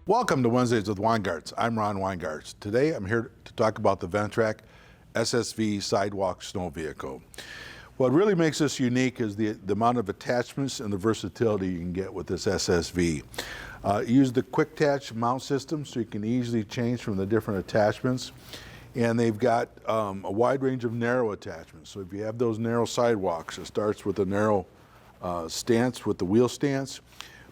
Welcome to Wednesdays with Weingartz. I'm Ron Weingartz. Today I'm here to talk about the Ventrac SSV sidewalk snow vehicle. What really makes this unique is the amount of attachments and the versatility you can get with this SSV. Use the quick attach mount system so you can easily change from the different attachments. And they've got a wide range of narrow attachments. So if you have those narrow sidewalks, it starts with a narrow stance with the wheel stance.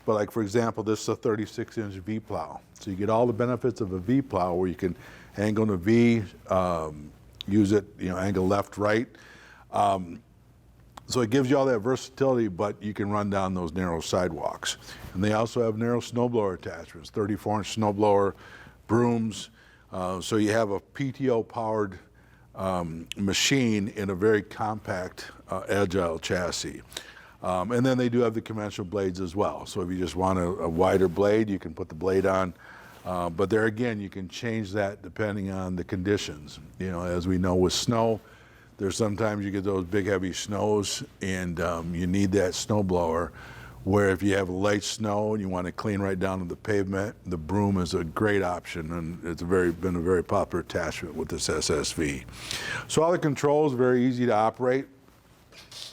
But like, for example, this is a 36-inch V-plow. So you get all the benefits of a V-plow where you can angle the V, use it, angle left, right. So it gives you all that versatility, but you can run down those narrow sidewalks. And they also have narrow snowblower attachments, 34-inch snowblower, brooms. So you have a PTO-powered machine in a very compact, agile chassis. And then they do have the conventional blades as well. So if you just want a wider blade, you can put the blade on. But there again, you can change that depending on the conditions. As we know with snow, there's sometimes you get those big heavy snows and you need that snow blower, where if you have light snow and you want to clean right down to the pavement, the broom is a great option, and it's been a very popular attachment with this SSV. So all the controls are very easy to operate.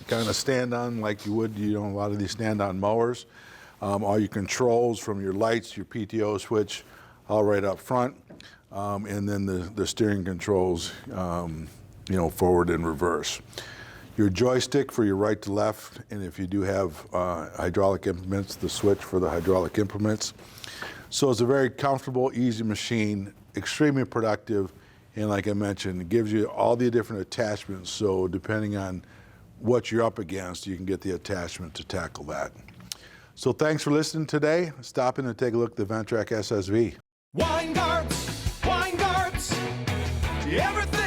Kind of stand on like you would, a lot of these stand on mowers. All your controls from your lights, your PTO switch, all right up front. And then the steering controls, forward and reverse. Your joystick for your right to left, and if you do have hydraulic implements, the switch for the hydraulic implements. So it's a very comfortable, easy machine, extremely productive, and like I mentioned, it gives you all the different attachments, so depending on what you're up against, you can get the attachment to tackle that. So thanks for listening today. Stop in and take a look at the Ventrac SSV. Weingartz, everything.